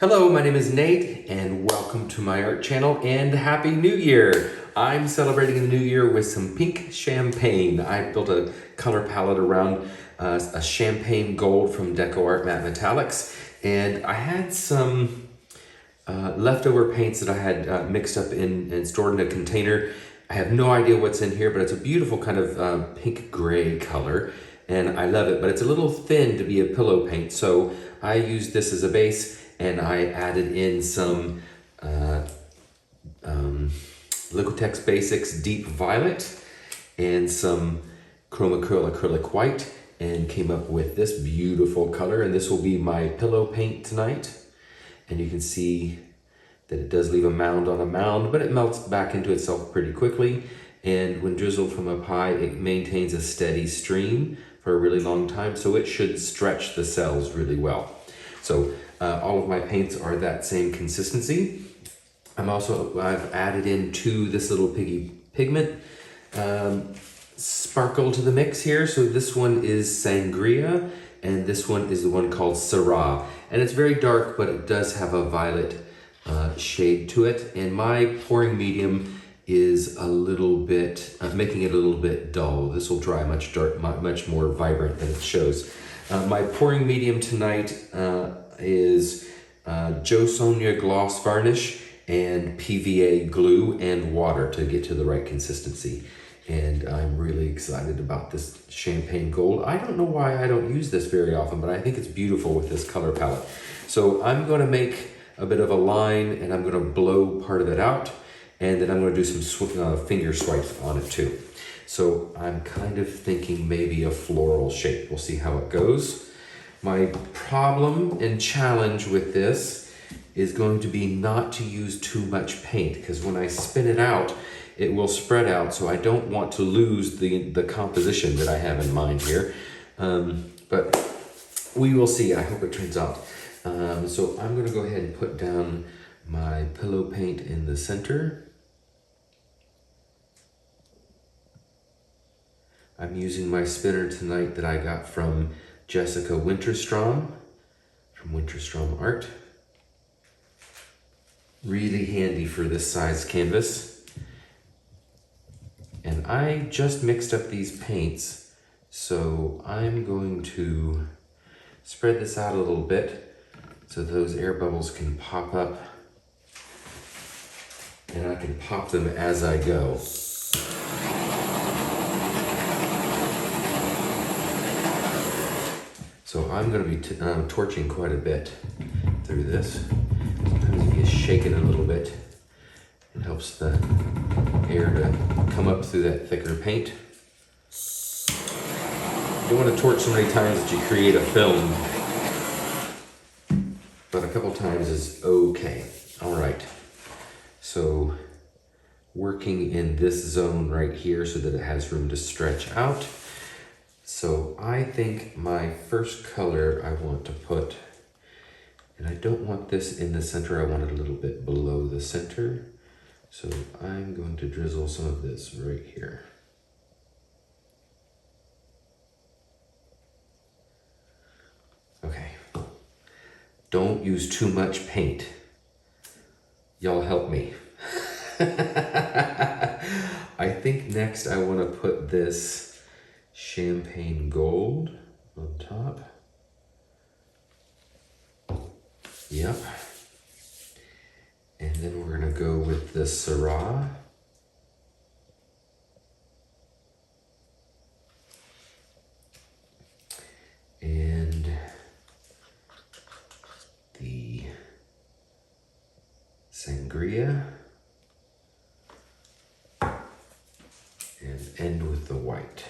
Hello, my name is Nate and welcome to my art channel and Happy New Year. I'm celebrating the new year with some pink champagne. I built a color palette around a champagne gold from Deco Art Matte Metallics, and I had some leftover paints that I had mixed up and stored in a container. I have no idea what's in here, but it's a beautiful kind of pink gray color and I love it, but it's a little thin to be a pillow paint. So I used this as a base and I added in some Liquitex Basics Deep Violet and some Chroma Curl Acrylic White and came up with this beautiful color, and this will be my pillow paint tonight. And you can see that it does leave a mound on a mound, but it melts back into itself pretty quickly. And when drizzled from up high, it maintains a steady stream for a really long time, so it should stretch the cells really well. So all of my paints are that same consistency. I've added into this little piggy pigment sparkle to the mix here. So this one is Sangria, and this one is the one called Syrah. And it's very dark, but it does have a violet shade to it. And my pouring medium is a little bit, making it a little bit dull. This will dry much more vibrant than it shows. My pouring medium tonight is Jo Sonja Gloss Varnish and PVA glue and water to get to the right consistency. And I'm really excited about this champagne gold. I don't know why I don't use this very often, but I think it's beautiful with this color palette. So I'm gonna make a bit of a line and I'm gonna blow part of it out, and then I'm gonna do some finger swipes on it too. So I'm kind of thinking maybe a floral shape. We'll see how it goes. My problem and challenge with this is going to be not to use too much paint, because when I spin it out, it will spread out, so I don't want to lose the composition that I have in mind here. But we will see. I hope it turns out. So I'm gonna go ahead and put down my pillow paint in the center. I'm using my spinner tonight that I got from Jessica Winterstrom from Winterstrom Art. Really handy for this size canvas. And I just mixed up these paints, so I'm going to spread this out a little bit so those air bubbles can pop up, and I can pop them as I go. So I'm going to be torching quite a bit through this. Sometimes you shake it a little bit. It helps the air to come up through that thicker paint. You don't want to torch so many times that you create a film, but a couple times is okay. All right. So working in this zone right here so that it has room to stretch out. So I think my first color I want to put, and I don't want this in the center, I want it a little bit below the center. So I'm going to drizzle some of this right here. Okay. Don't use too much paint. Y'all help me. I think next I want to put this champagne gold on top. Yep. And then we're gonna go with the Syrah. And the Sangria. And end with the white.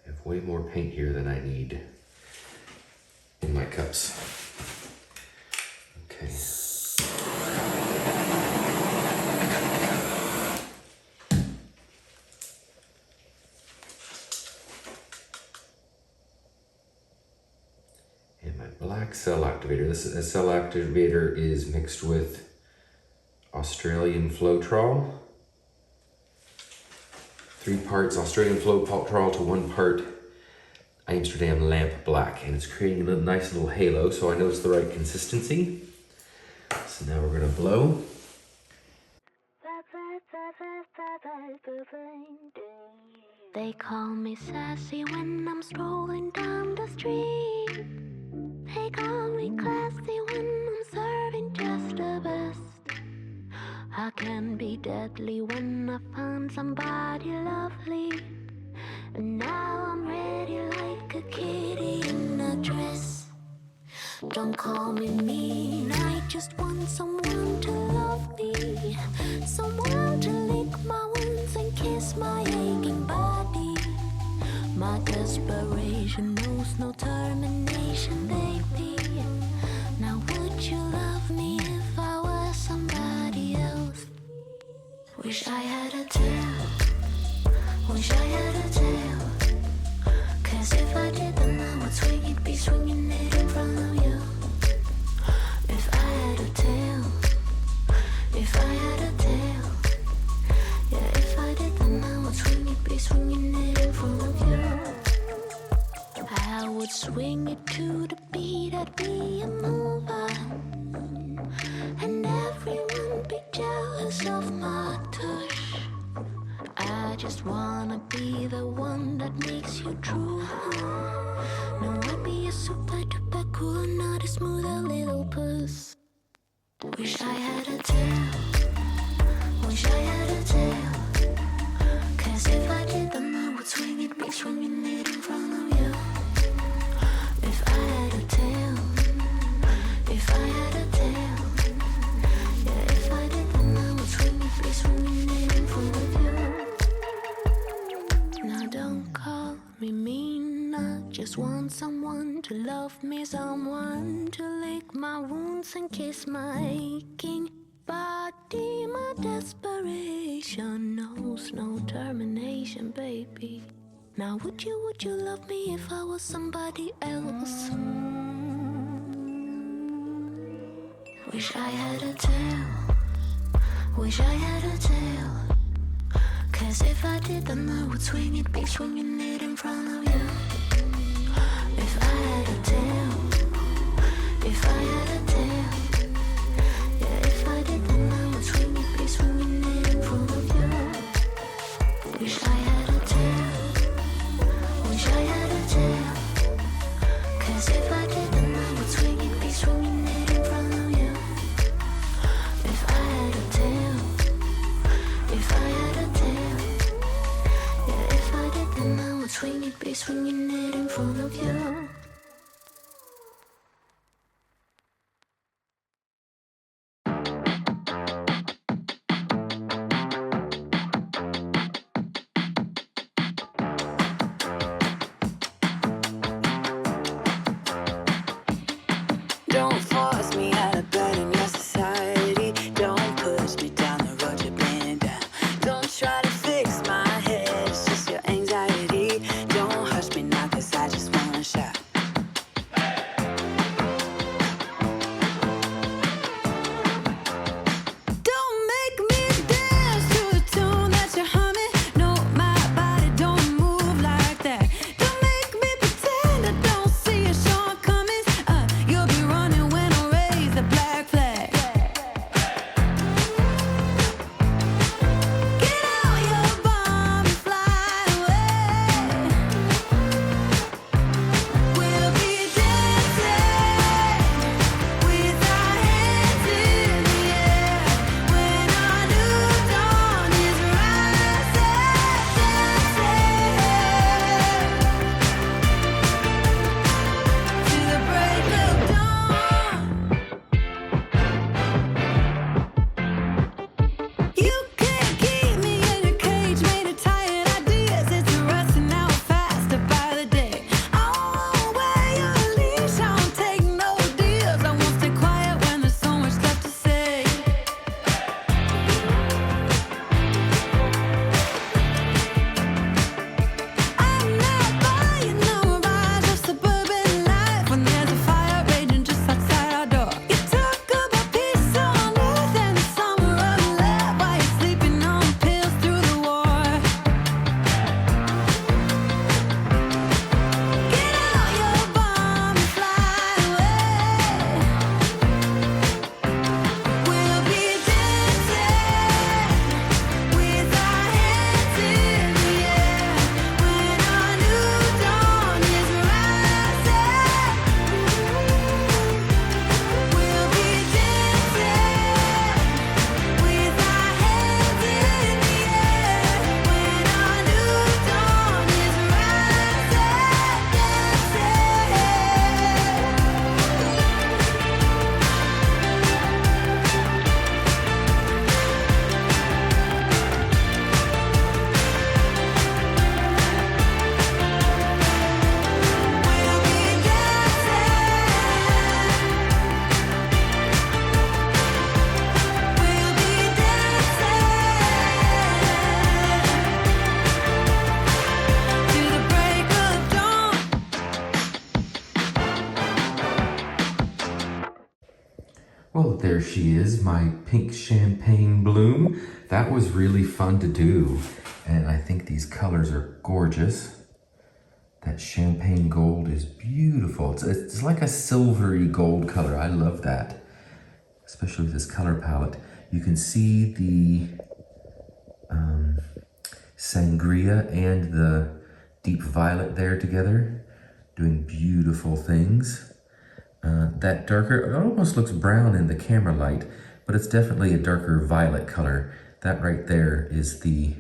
I have way more paint here than I need in my cups. Okay. And my black cell activator. This cell activator is mixed with Australian Floetrol. 3 parts Australian Floetrol to 1 part Amsterdam lamp black, and it's creating a nice little halo, so I know it's the right consistency. So now we're gonna blow. They call me sassy when I'm strolling down the street. They call me classy when I'm serving just the best. I can be deadly when I find somebody lovely. And now I'm ready like a kitty in a dress. Don't call me mean, I just want someone to love me. Someone to lick my wounds and kiss my aching body. My desperation knows no termination, baby. Now would you love me if I were somebody else? Wish I had a tail. Wish I had a tail. 'Cause if I did, then I would swing it, be swinging it in front of you. If I had a tail, if I had a tail, yeah, if I did, then I would swing it, be swinging it in front of you. I would swing it to the beat, I'd be a mover, and everyone be jealous of my touch. I just wanna be the one that makes you true. No, I'd be a super duper cool, not a smoother little puss. Wish I had a tail. Wish I had a tail. 'Cause if I did, then I would swing it, be swinging it in front of you. If I had a tail. If I had a tail. Yeah, if I did, then I would swing it, be swinging it in front of you. Now don't call me mean, I just want someone to love me, someone to lick my wounds and kiss my aching body. My desperation knows no termination, baby. Now would you love me if I was somebody else? Wish I had a tail. Wish I had a tail. 'Cause if I did, then I would swing it, be swinging it in front of you. If I had a tail. If I had a tail. Yeah, if I did, then I would swing it, be swinging it in front of you. Wish I had a tail. Wish I had a tail. 'Cause if I did, then I would swing it, be swinging it in front of you. If I had a tail. If I had a tail. Yeah, if I did, then I would swing it, be swinging it in front of you. Don't force me out of bed in your society. Don't push me down the road you've been down. Don't try to fix my head, it's just your anxiety. Don't hush me now, 'cause I just wanna shout. Well, there she is, my pink champagne bloom. That was really fun to do. And I think these colors are gorgeous. That champagne gold is beautiful. It's like a silvery gold color. I love that, especially with this color palette. You can see the sangria and the deep violet there together, doing beautiful things. That darker, it almost looks brown in the camera light, but it's definitely a darker violet color. That right there is the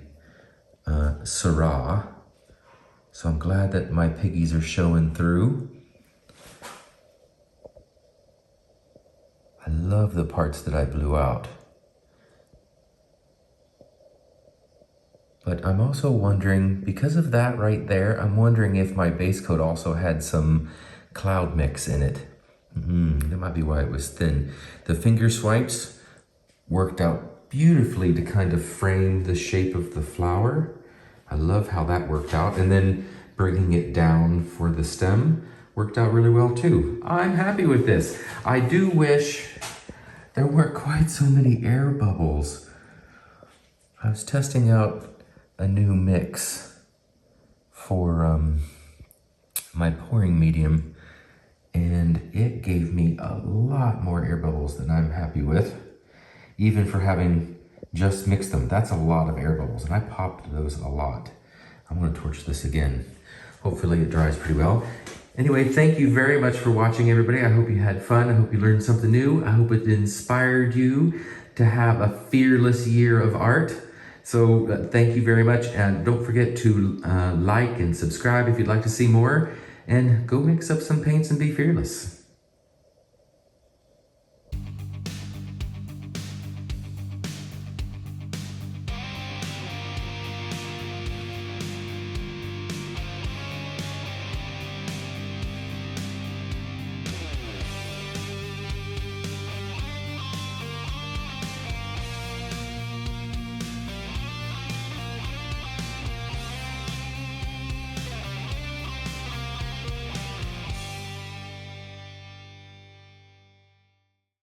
Syrah. So I'm glad that my piggies are showing through. I love the parts that I blew out. But I'm also wondering, because of that right there, I'm wondering if my base coat also had some cloud mix in it. That might be why it was thin. The finger swipes worked out beautifully to kind of frame the shape of the flower. I love how that worked out. And then bringing it down for the stem worked out really well too. I'm happy with this. I do wish there weren't quite so many air bubbles. I was testing out a new mix for my pouring medium, and it gave me a lot more air bubbles than I'm happy with, even for having just mixed them. That's a lot of air bubbles, and I popped those a lot. I'm gonna torch this again. Hopefully it dries pretty well. Anyway, thank you very much for watching, everybody. I hope you had fun. I hope you learned something new. I hope it inspired you to have a fearless year of art. So thank you very much. And don't forget to like and subscribe if you'd like to see more. And go mix up some paints and be fearless.